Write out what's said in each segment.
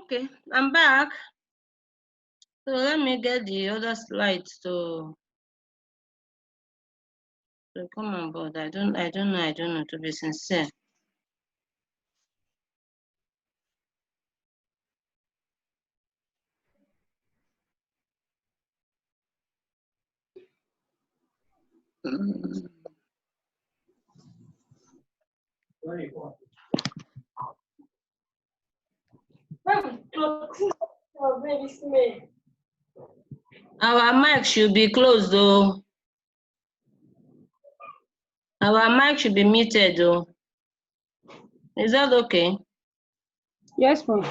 Okay, I'm back. So let me get the other slides to come on board. I don't know, to be sincere. Our mic should be closed though. Our mic should be muted though. Is that okay? Yes, ma'am.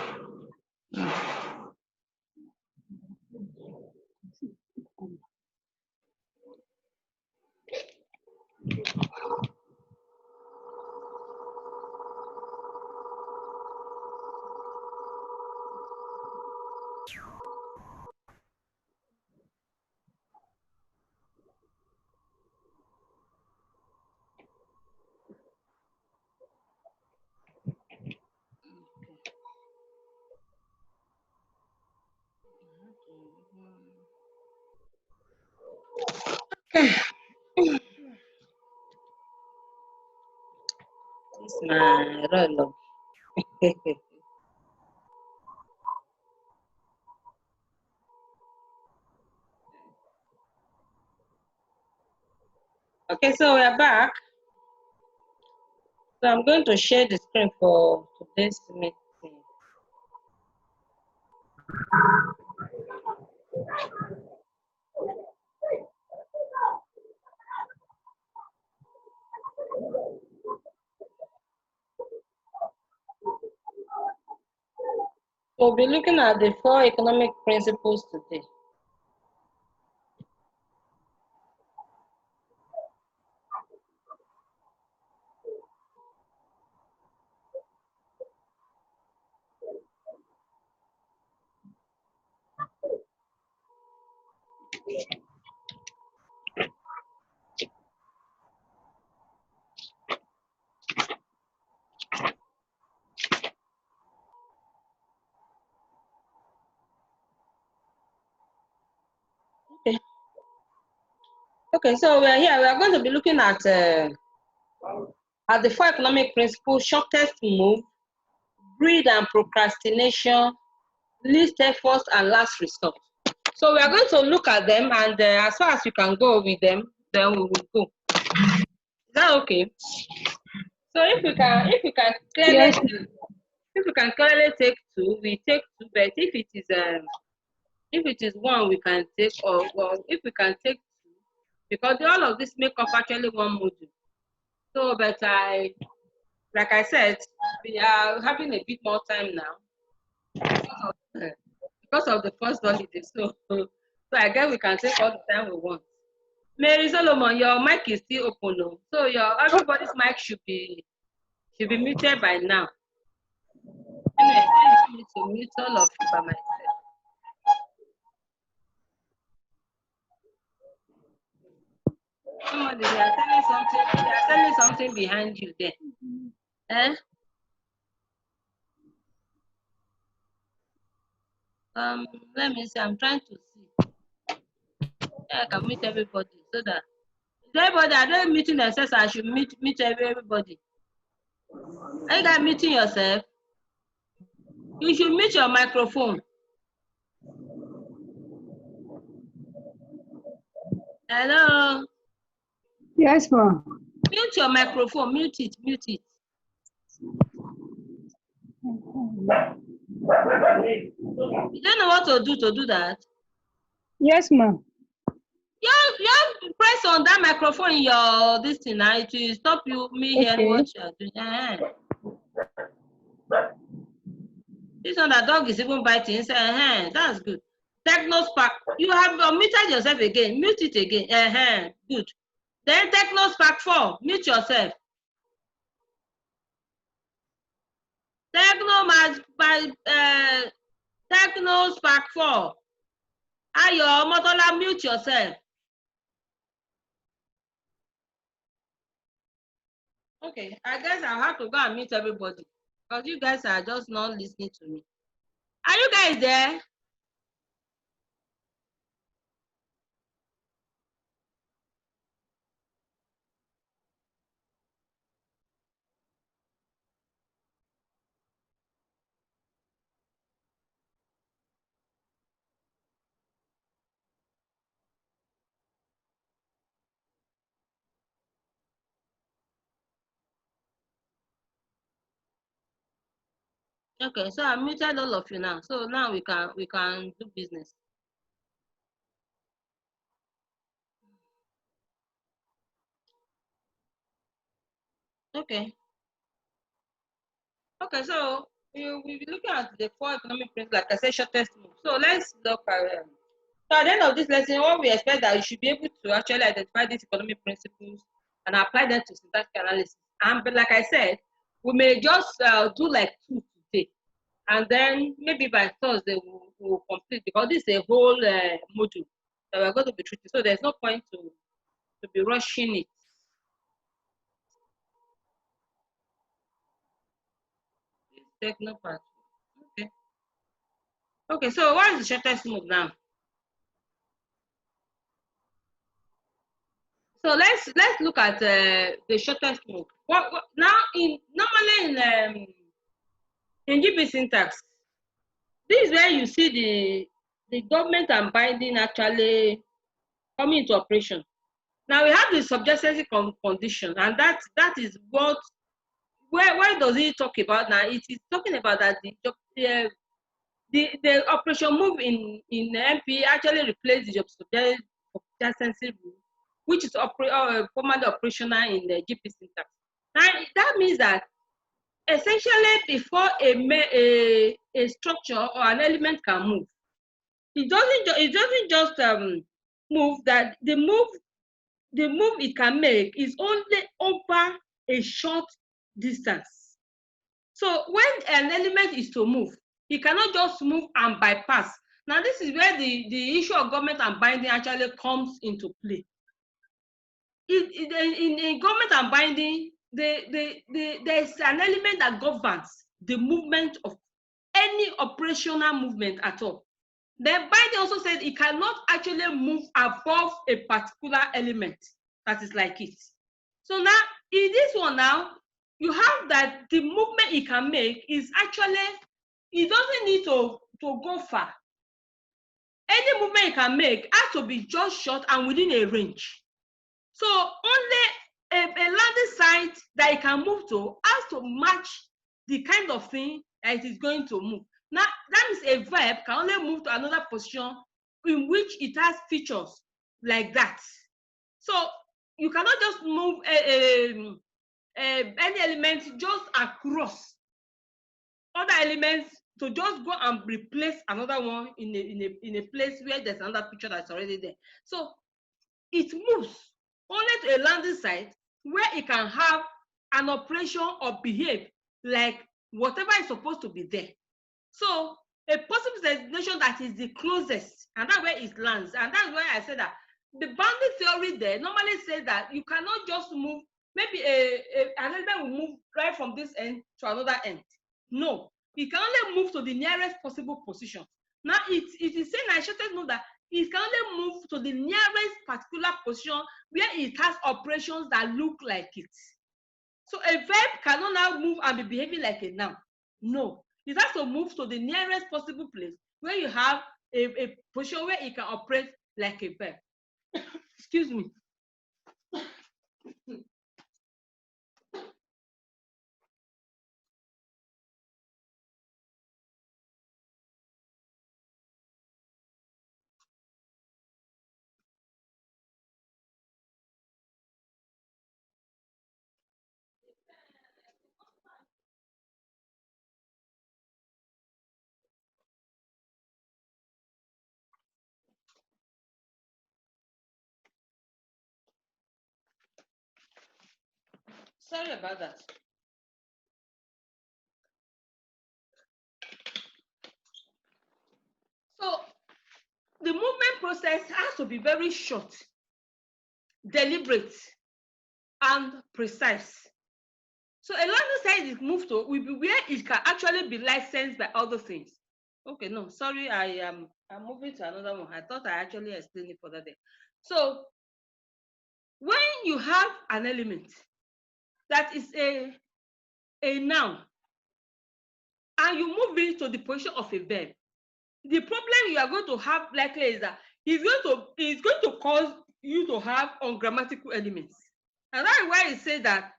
It's my roll. Okay, so we're back. So I'm going to share the screen for today's meeting. We'll be looking at the 4 economic principles today. Okay, so we're here. We are going to be looking at the 4 economic principles: shortest move, greed and procrastination, least efforts, and last resort. So we are going to look at them, and as far as we can go with them, then we will go. Is that okay? So if we can clearly, Yes. if we can clearly take 2, we take 2. But if it is 1, we can take, or well, if we can take 2, because all of this make up actually 1 module. So, but like I said, we are having a bit more time now because of the first holiday. So I guess we can take all the time we want. Mary Solomon, your mic is still open, no? So everybody's mic should be muted by now. Anyway, I need to mute all of you by myself. Somebody, they are telling something behind you there. Eh? Let me see. I'm trying to see. I can meet everybody so that everybody are they meeting themselves. I should meet everybody. Are you guys meeting yourself? You should mute your microphone. Hello. Yes, ma'am. Mute your microphone. Mute it. Mute it. You don't know what to do that? Yes, ma'am. You press on that microphone in your this thing now. It will stop me hearing what you are doing. This one, that dog is even biting. Say, that's good. Technospark, you have muted yourself again. Mute it again. Good. Then Technospark 4, mute yourself. Technospark 4. Ayo Motola, mute yourself. Okay, I guess I'll have to go and mute everybody because you guys are just not listening to me. Are you guys there? Okay, so I muted all of you now. So now we can do business. Okay. Okay, so we'll be looking at the four economic principles, like I said, shortest move. So let's look at so at the end of this lesson, what we expect that you should be able to actually identify these economic principles and apply them to syntactic analysis. And but like I said, we may just do like 2 today, and then maybe by Thursday we'll complete, because this is a whole module that we're going to be treating. So there's no point to be rushing it. Techno part. Okay. Okay, so what is the shortest move now? So let's look at the shortest move. What now in normally in GB syntax, this is where you see the government and binding actually coming into operation. Now we have the subjacent condition, and that is what where does it talk about now? It is talking about that the operation move in MP actually replaced the subjacent rule, which is formerly operational in the GP syntax. Now that means that essentially before a structure or an element can move, it doesn't just move. That the move it can make is only over a short distance. So when an element is to move, it cannot just move and bypass. Now this is where the issue of government and binding actually comes into play. In government and binding, there's an element that governs the movement of any operational movement at all. Then binding also said it cannot actually move above a particular element that is like it. So now in this one now, you have that the movement it can make is actually, it doesn't need to go far. Any movement it can make has to be just short and within a range. So only a landing site that it can move to has to match the kind of thing that it is going to move. Now, that means a verb can only move to another position in which it has features like that. So you cannot just move any element just across other elements to just go and replace another one in a place where there's another picture that's already there. So it moves only to a landing site where it can have an operation or behave like whatever is supposed to be there. So a possible destination that is the closest, and that's where it lands. And that's why I said that the boundary theory there normally says that you cannot just move, maybe an element will move right from this end to another end. No, it can only move to the nearest possible position. Now it is saying I should know that it can only move to the nearest particular position where it has operations that look like it. So a verb cannot now move and be behaving like a noun. No, it has to move to the nearest possible place where you have a position where it can operate like a verb. Excuse me. Sorry about that. So the movement process has to be very short, deliberate, and precise. So a landing site is moved to will be where it can actually be licensed by other things. Okay, no, sorry, I'm moving to another one. I thought I actually explained it further there. So when you have an element that is a noun and you move it to the position of a verb, the problem you are going to have likely is that it's going to cause you to have ungrammatical elements. And that is why it says that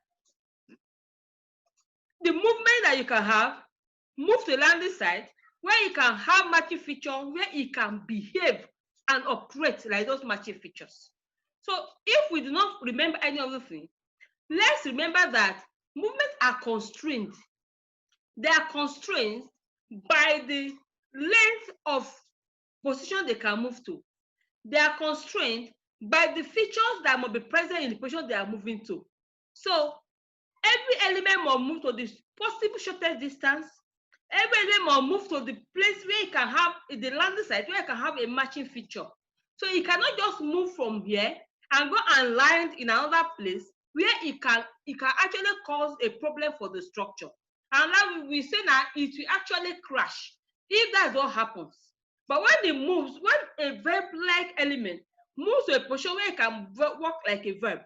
the movement that you can have, move to the landing site, where you can have matching features, where it can behave and operate like those matching features. So if we do not remember any of the things, let's remember that movements are constrained. They are constrained by the length of position they can move to. They are constrained by the features that must be present in the position they are moving to. So every element must move to the possible shortest distance. Every element must move to the place where you can have the landing site, where you can have a matching feature. So you cannot just move from here and go and land in another place where it can actually cause a problem for the structure. And now we say that it will actually crash if that's what happens. But when it moves, when a verb-like element moves to a position where it can work like a verb,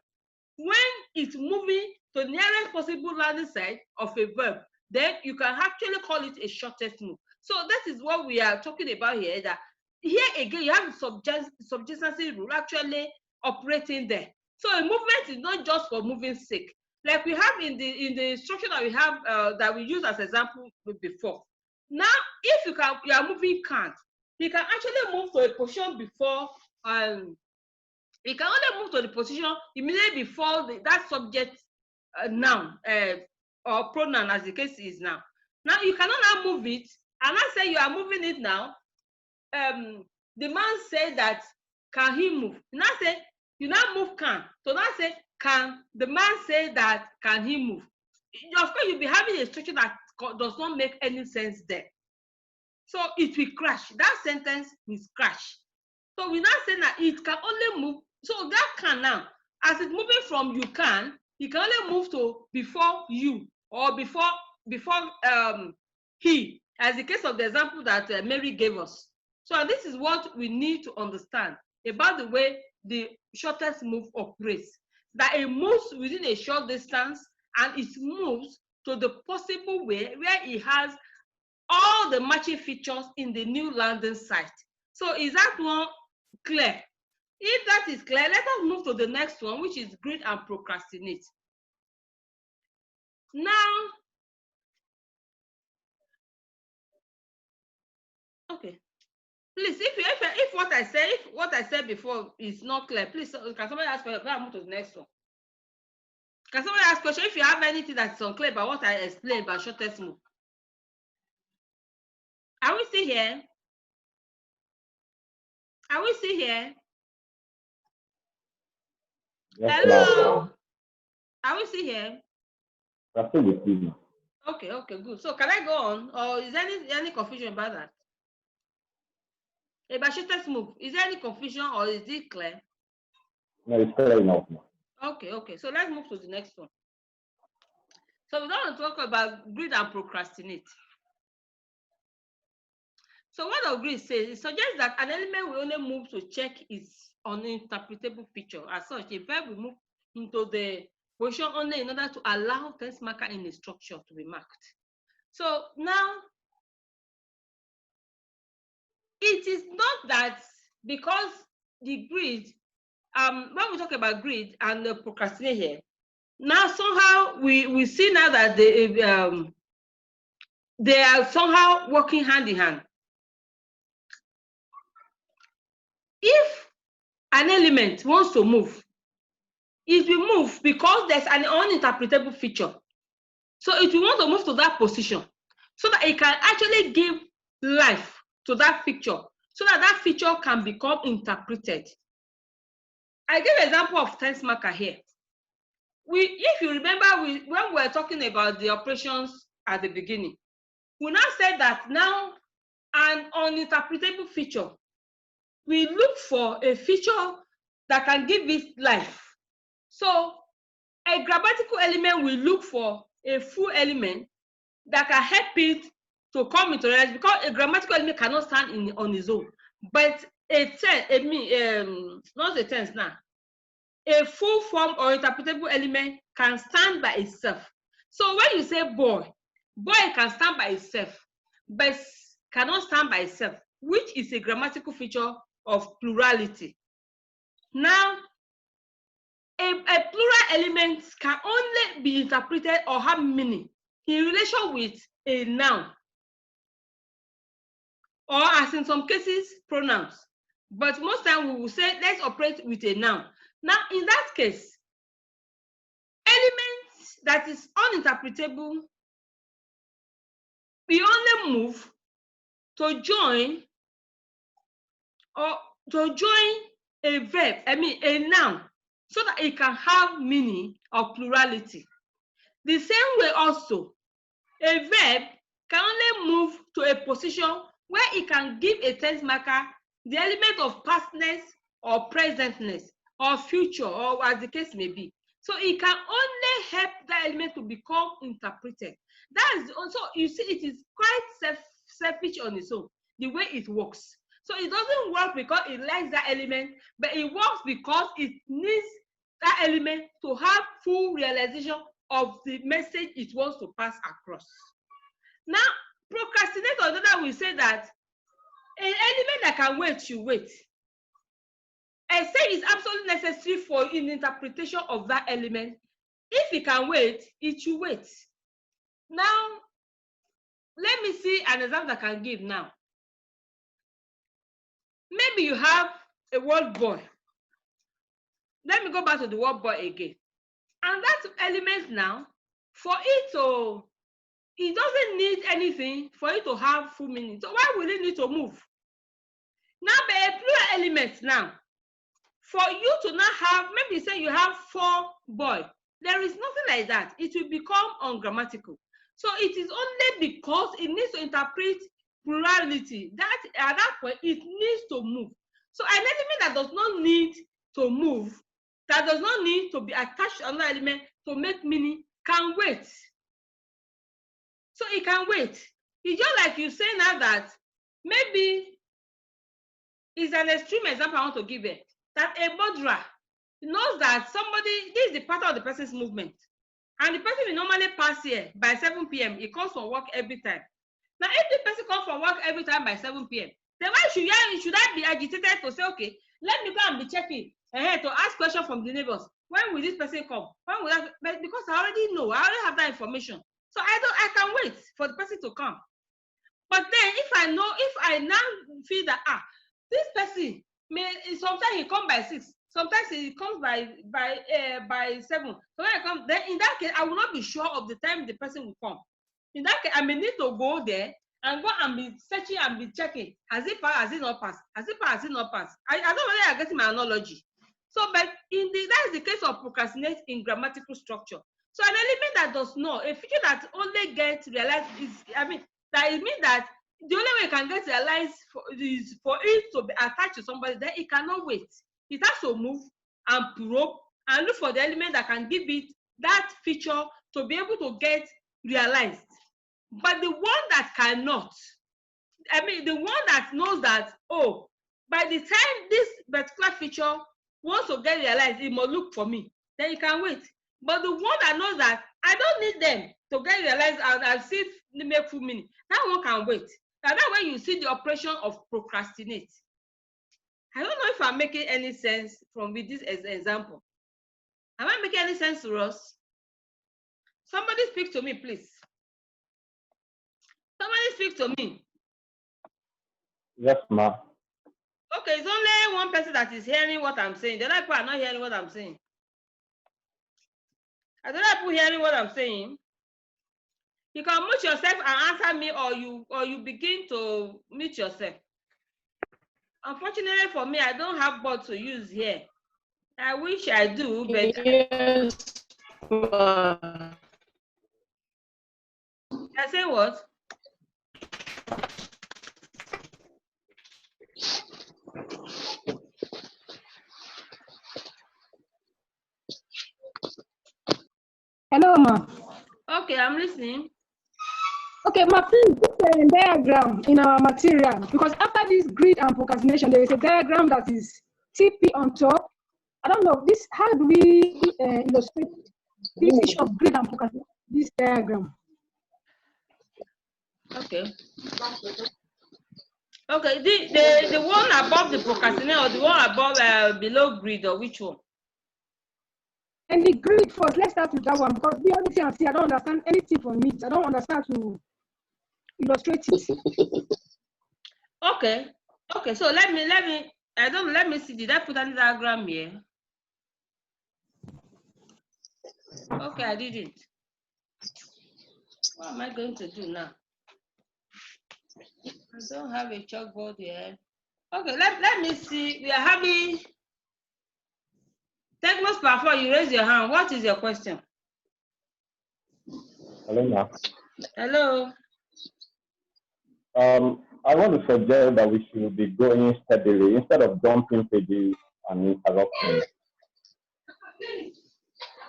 when it's moving to the nearest possible landing site of a verb, then you can actually call it a shortest move. So that is what we are talking about here, that here again you have the subjacency rule actually operating there. So a movement is not just for moving sake, like we have in the structure that we have that we use as example before. Now if you are moving can't, you can actually move to a position before you can only move to the position immediately before that subject noun or pronoun, as the case is now. Now you cannot now move it, and I say you are moving it now. The man said that, can he move? You now say, you now move can. So now say, can the man say that, can he move? Of course, you'll be having a structure that does not make any sense there. So it will crash. That sentence will crash. So we now say that it can only move. So that can now, as it's moving from you can only move to before you or before he, as the case of the example that Mary gave us. So this is what we need to understand about the way the shortest move operates. That it moves within a short distance and it moves to the possible way where it has all the matching features in the new landing site. So is that one clear? If that is clear, let us move to the next one, which is greed and procrastinate. Now, okay, please, if what I said before is not clear, please can somebody ask question? I'll move to the next one. Can somebody ask question if you have anything that's unclear about what I explained about shortest move? Are we still here? Are we still here? Yes, hello? Are we still here? I'm still with you. Okay, good. So can I go on, or is there any confusion about that? About shortest move, is there any confusion or is it clear? No, it's clear enough now. Okay. So let's move to the next one. So we want to talk about greed and procrastinate. So what of greed says, it suggests that an element will only move to check its uninterpretable feature. As such, a verb will move into the position only in order to allow tense marker in the structure to be marked. So now, it is not that because the greed, when we talk about greed and the procrastinate here, now somehow we see now that they are somehow working hand in hand. If an element wants to move, it will move because there's an uninterpretable feature. So it will want to move to that position so that it can actually give life to that feature, so that that feature can become interpreted. I give an example of tense marker here. If you remember, when we were talking about the operations at the beginning, we now said that now an uninterpretable feature, we look for a feature that can give it life. So a grammatical element will look for a full element that can help it to come into realization, because a grammatical element cannot stand on its own. But a tense, not a tense now, a full form or interpretable element can stand by itself. So when you say boy, boy can stand by itself, but cannot stand by itself, which is a grammatical feature of plurality. Now, a plural element can only be interpreted or have meaning in relation with a noun, or as in some cases, pronouns. But most times we will say, let's operate with a noun. Now, in that case, elements that is uninterpretable, we only move to join a verb, a noun, so that it can have meaning of plurality. The same way also, a verb can only move to a position where it can give a tense marker the element of pastness or presentness or future, or as the case may be. So it can only help that element to become interpreted. That is also, you see, it is quite selfish on its own, the way it works. So it doesn't work because it likes that element, but it works because it needs that element to have full realization of the message it wants to pass across. Now, procrastinate on the other will say that an element that can wait should wait. I say it's absolutely necessary for in interpretation of that element. If it can wait, it should wait. Now, let me see an example I can give now. Maybe you have a word boy. Let me go back to the word boy again. And that element now, for it to, it doesn't need anything for it to have full meaning. So why will it need to move? Now, by a plural element now, for you to not have, maybe say you have 4 boys, there is nothing like that. It will become ungrammatical. So it is only because it needs to interpret plurality that at that point it needs to move. So an element that does not need to move, that does not need to be attached to another element to make meaning, can wait. So it can wait. It's just like you say now that maybe it's an extreme example I want to give it, that a murderer knows that somebody, this is the pattern of the person's movement, and the person will normally pass here by 7 p.m. He comes from work every time. Now, if the person comes from work every time by 7 p.m., then why should I be agitated to say, okay, let me go and be checking to ask questions from the neighbors? When will this person come? When will that? But because I already know, I already have that information, so I can wait for the person to come. But then, if I now feel that this person sometimes he comes by 6, sometimes he comes by 7. So when I come, then in that case, I will not be sure of the time the person will come. In that case, I may need to go there and go and be searching and be checking. Has it passed? Has it not passed? Has it passed? Has it not passed? I don't know whether you're getting my analogy. So, but that is the case of procrastinate in grammatical structure. So an element that does not, a feature that only gets realized is, that it means that the only way it can get realized is for it to be attached to somebody, then it cannot wait. It has to move and probe and look for the element that can give it that feature to be able to get realized. But the one that cannot, the one that knows that, oh, by the time this particular feature wants to get realized, it must look for me, then it can wait. But the one that knows that I don't need them to get realized and see the make full meaning, that one can wait. Now that's when you see the operation of procrastinate. I don't know if I'm making any sense from with this example. Am I making any sense to us? Somebody speak to me, please. Somebody speak to me. Yes, ma'am. Okay, it's only one person that is hearing what I'm saying. The other people are not hearing what I'm saying. Are the other people hearing what I'm saying? You can mute yourself and answer me, or you begin to mute yourself. Unfortunately for me, I don't have board to use here. I wish I do, but Yes. I say what? Hello, ma. Okay, I'm listening. Okay, ma, please, this diagram in our material, because after this grid and procrastination, there is a diagram that is TP on top. I don't know this. How do we illustrate this issue of grid and procrastination? This diagram. Okay. Okay. The one above the procrastination or the one above below grid, or which one? And the grid first. Let's start with that one, because the only thing I see, I don't understand anything from it. I don't understand to illustrate it. Okay. Okay. So let me see. Did I put any diagram here? Okay, I did it. What am I going to do now? I don't have a chalkboard here. Okay, let me see. We are having Technos before you raise your hand. What is your question? Hello, ma'am. Hello. I want to suggest that we should be going steadily instead of dumping pages and interrupting.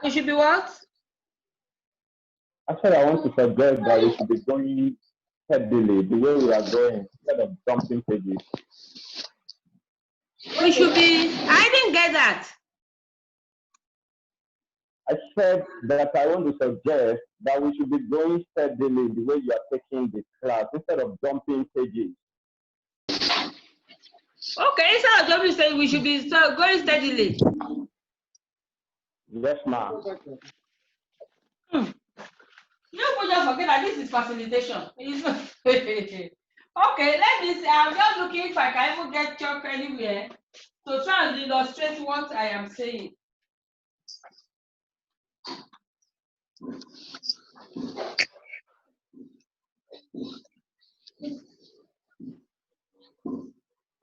We should be what? I said I want to suggest that we should be going steadily the way we are going instead of dumping pages. We should be. I didn't get that. I said that I want to suggest that we should be going steadily the way you are taking the class instead of dumping pages. Okay, instead of jumping, saying we should be going steadily. Yes, ma'am. You just forget that this is facilitation. Okay, let me see. I'm just looking if I can even get chalk anywhere to try and illustrate what I am saying.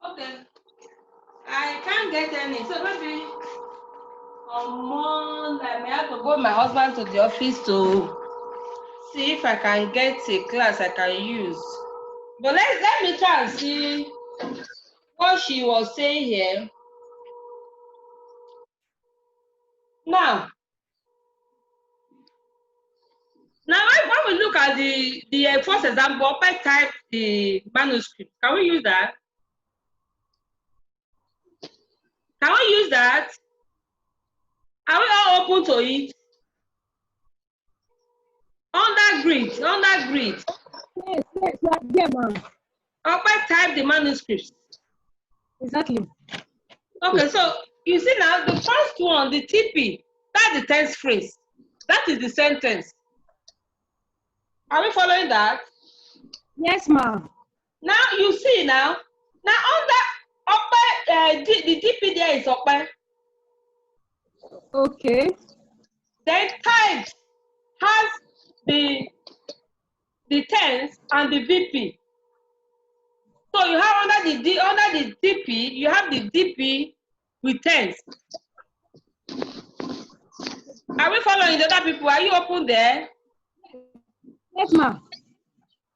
Okay, I can't get any. So maybe on Monday I may have to go with my husband to the office to see if I can get a class I can use. But let me try and see what she was saying here. Now when we look at the first example, I type the manuscript. Can we use that? Can we use that? Are we all open to it? Under grid. Yes, yeah, ma'am. I type the manuscript. Exactly. Okay, so you see now the first one, the TP, that's the tense phrase. That is the sentence. Are we following that? Yes, ma'am. Now you see now under the TP there is open. Okay. Then typed has the tense and the VP. So you have under the DP, you have the DP with tense. Are we following the other people? Are you open there? Yes, ma'am.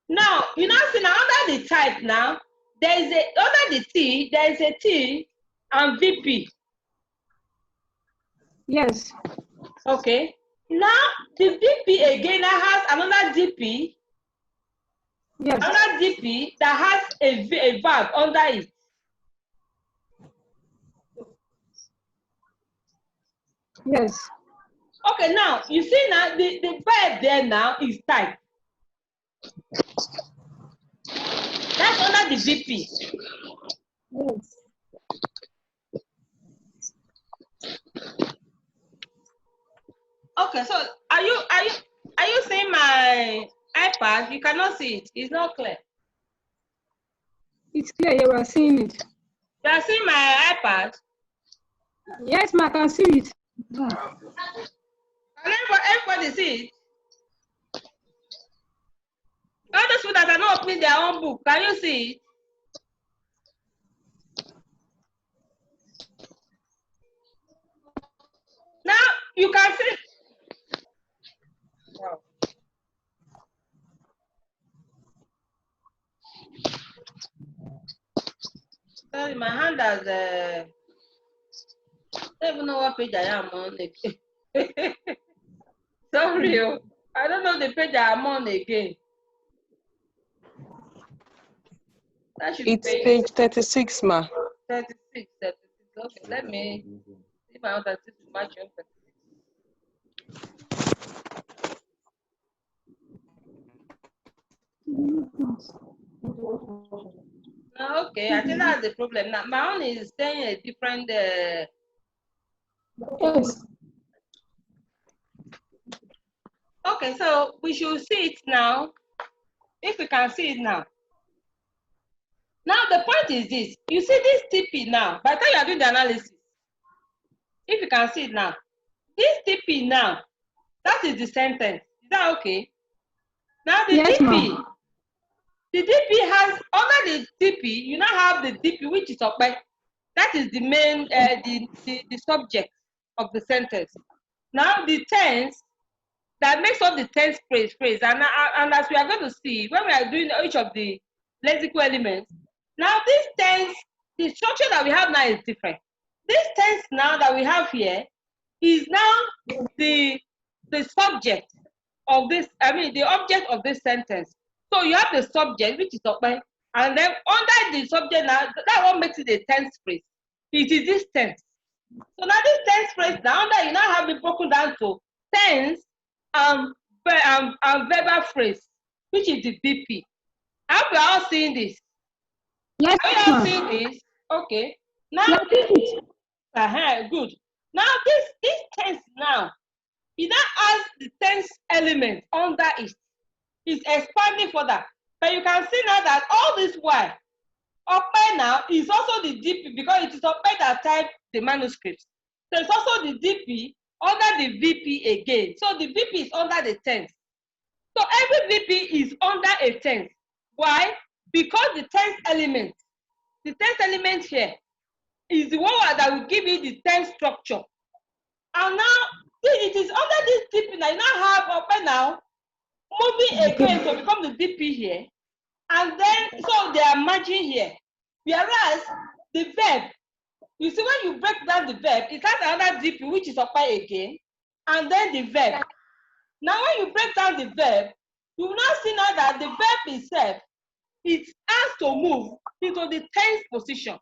Now you now see now under the type now there is a under the T there is a T and VP. Yes. Okay. Now the VP again has another DP. Yes. Another DP that has a verb under it. Yes. Okay, now you see now the verb there now is type. That's under the VP. Yes. Okay, so are you seeing my iPad? You cannot see it. It's not clear. It's clear. You are seeing it. You are seeing my iPad? Yes, ma'am. I can see it. Can everybody see it? All those people that are not opening their own book, can you see it? Now you can see. Wow. Sorry, my hand has I don't even know what page I am on again. Sorry, I don't know the page I am on again. That should It's be page 36, ma. 36. Okay, let me see my other thing to match on 36. Okay, I think that's the problem. Now, my own is saying a different. Yes. Okay, so we should see it now. If we can see it now. Now, the point is this. You see this TP now. By the time you are doing the analysis, if you can see it now, this TP now, that is the sentence. Is that okay? Now, the Yes, DP, ma'am. the DP has, under the DP, you now have the DP, which is up by, that is the main, the subject of the sentence. Now, the tense, that makes up the tense phrase. And as we are going to see, when we are doing each of the lexical elements, now this tense, the structure that we have now is different. This tense now that we have here is now the subject of this, the object of this sentence. So you have the subject, which is okay, and then under the subject now, that one makes it a tense phrase. It is this tense. So now this tense phrase, now that you now have it broken down to tense and verbal phrase, which is the BP. I hope we are all seeing this. Yes, Are we all ma'am. seeing this? Okay. Now, good. Now this tense now, it now has the tense element under it. It's expanding further. But you can see now that all this while, Ope now is also the DP because it is Ope that typed the manuscript. So it's also the DP under the VP again. So the VP is under the tense. So every VP is under a tense. Why? Because the tense element here is the one that will give you the tense structure. And now it is under this DP now. You now have Ope now moving again to become the DP here. And then, so they are merging here. Whereas the verb, you see when you break down the verb, it has another DP, which is Ope again, and then the verb. Now when you break down the verb, you will now see now that the verb itself, it has to move into the tense position.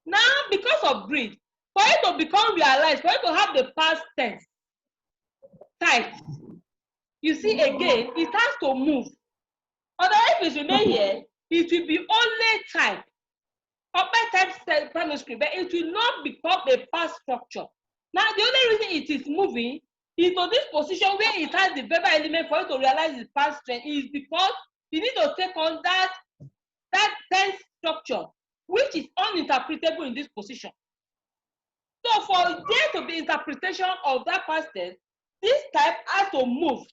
Now, because of greed, for it to become realized, for it to have the past tense typed, you see again, it has to move. Otherwise, if it remain here, it will be only type. Open type manuscript, but it will not become a past structure. Now, the only reason it is moving into this position where it has the verbal element for it to realize its past tense is because you need to take on that tense structure, which is uninterpretable in this position. So for there to be interpretation of that past tense, this type has to move.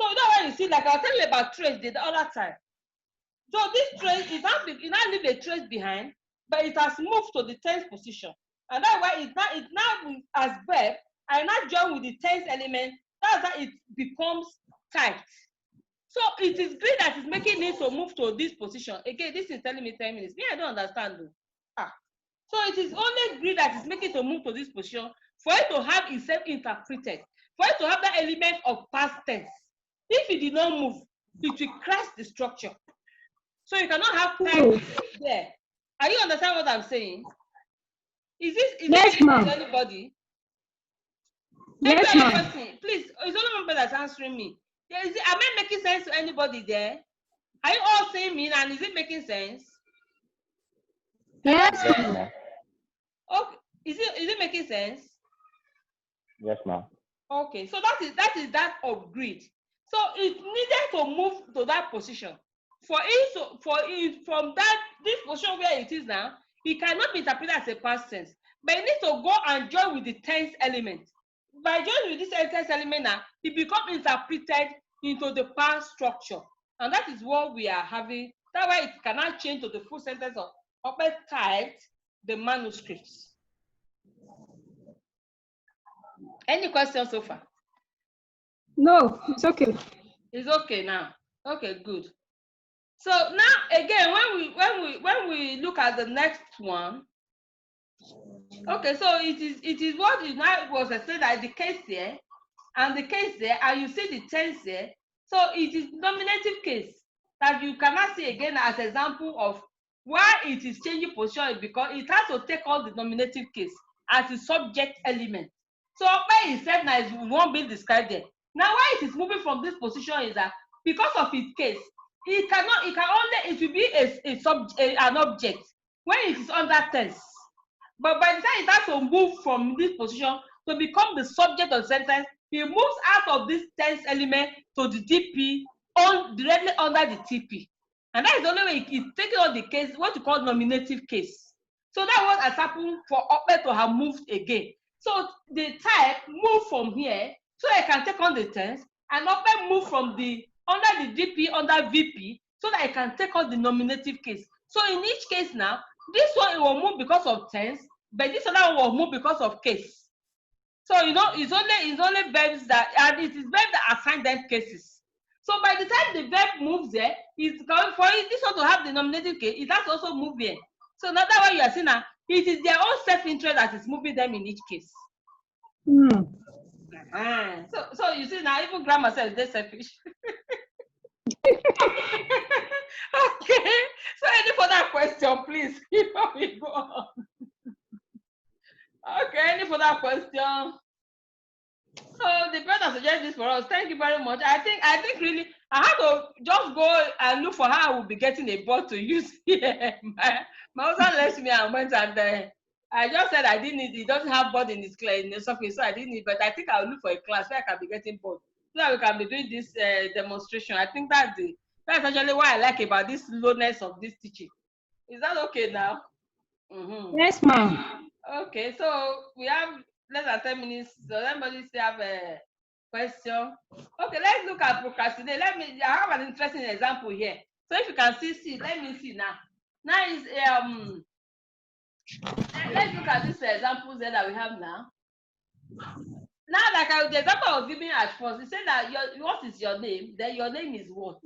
So that's why you see, like I was telling you about trace the other time. So this trace, it now leave a trace behind, but it has moved to the tense position. And that's why it now as verb, and now join with the tense element, that's how it becomes typed. So it is great that it's making it to move to this position. Again, this is telling me 10 minutes. Me, I don't understand though. So it is only greed that is making it to move to this position for it to have itself interpreted, for it to have that element of past tense. If it did not move, it will crash the structure. So you cannot have time there. Are you understand what I'm saying? Is this making sense to anybody? Yes, ma'am. Please, it's only one person that's answering me. Am I making sense to anybody there? Are you all seeing me and is it making sense? Yes, ma'am. Okay. Is it making sense? Yes, ma'am. Okay, so that is that of greed. So it needed to move to that position. For it from this position where it is now, it cannot be interpreted as a past tense. But it needs to go and join with the tense element. By joining with this tense element now, it becomes interpreted into the past structure. And that is what we are having. That's why it cannot change to the full sentence of Open typed the manuscripts. Any questions so far? No, it's okay. It's okay now. Okay, good. So now again, when we look at the next one, okay, so it is what is now was said that the case here and the case there, and you see the tense there. So it is nominative case that you cannot see again as example of Why it is changing position is because it has to take on the nominative case as the subject element. So Okpe itself now is one being described there. Now why it is moving from this position is that because of its case, it will be an object when it is under tense. But by the time it has to move from this position to become the subject of the sentence, it moves out of this tense element to the DP directly under the TP. And that is the only way it's taking on the case, what you call nominative case. So that was has happened for Okpe to have moved again. So the type moved from here, so I can take on the tense, and Okpe move from the under the DP under VP, so that I can take on the nominative case. So in each case now, this one it will move because of tense, but this other one will move because of case. So you know, it's only verbs that, and it is verbs that assign them cases. So by the time the verb moves there, it's going for it, this one to have the nominative case, it has to also move here. So now that what you are seeing now, it is their own self-interest that is moving them in each case. So you see now, even grammar says they're selfish. Okay. So any further question, please, before we go on? Okay, any further question? So the brother suggested this for us. Thank you very much. I think really I have to just go and look for how I will be getting a board to use here. My husband left me and went, and I just said I didn't need. He doesn't have board in his class in his office, so I didn't need. But I think I'll look for a class where I can be getting board, so that we can be doing this demonstration. I think that's actually what I like about this slowness of this teaching. Is that okay now? Yes, ma'am. Okay, so we have less than 10 minutes. So anybody still have a question? Okay, let's look at procrastinate. I have an interesting example here. So if you can see, let me see now. Now is let's look at these examples there that we have now. Now, like the example I was giving at first, it said that what is your name? Then your name is what?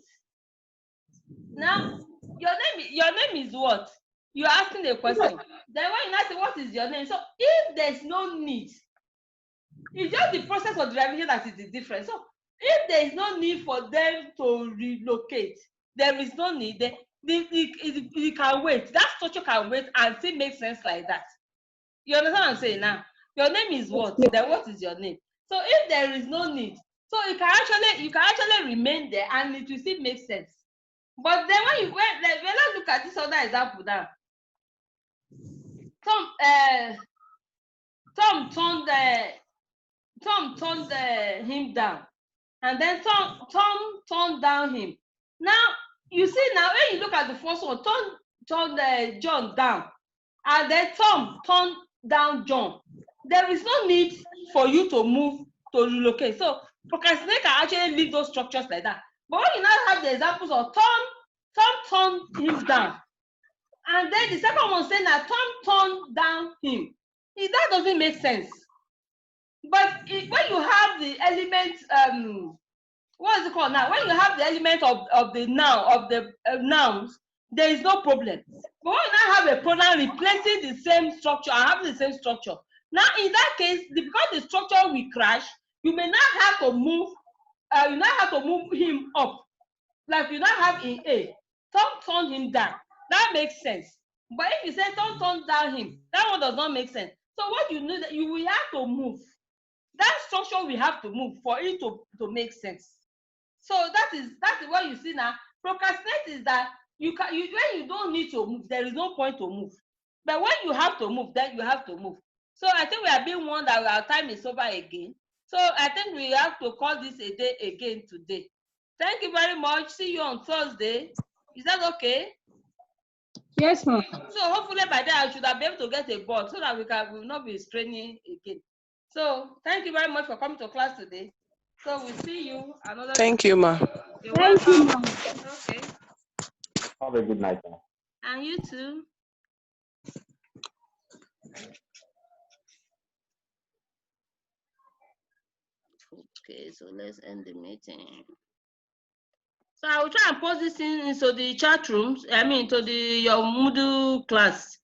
Now, your name is what? You're asking a question. Then when you now say what is your name? So if there's no need, it's just the process of derivation that is the difference. So if there is no need for them to relocate, there is no need. It can wait. That structure can wait and still make sense like that. You understand what I'm saying now? Your name is what? Then what is your name? So if there is no need, so you can actually remain there and it will still make sense. But then when let's look at this other example now. Tom turned him down, and then Tom turned down him. Now you see, now when you look at the first one, Tom turned John down, and then Tom turned down John. There is no need for you to move to relocate. So procrastinate can actually leave those structures like that. But when you now have the examples of Tom turned him down, and then the second one saying that Tom turned down him, that doesn't make sense. But when you have the element, what is it called now? When you have the element of the noun, of the nouns, there is no problem. But when you now have a pronoun replacing the same structure and having the same structure, now in that case, because the structure will crash, you may not have to move. You now have to move him up, like you now have in A. Tom turned him down. That makes sense. But if you say Tom turned down him, that one does not make sense. So what you need, you will have to move. That structure will have to move for it to make sense. So that's what you see now. Procrastinate is that when you don't need to move, there is no point to move. But when you have to move, then you have to move. So I think we are being warned that our time is over again. So I think we have to call this a day again today. Thank you very much. See you on Thursday. Is that okay? Yes, ma'am. So hopefully by then I should have been able to get a board so that we will not be straining again. So thank you very much for coming to class today. So we'll see you another. Thank you, ma. You're welcome. Okay. Have a good night, ma. And you too. Okay, so let's end the meeting. So I will try and post this into the chat rooms. I mean, to your Moodle class.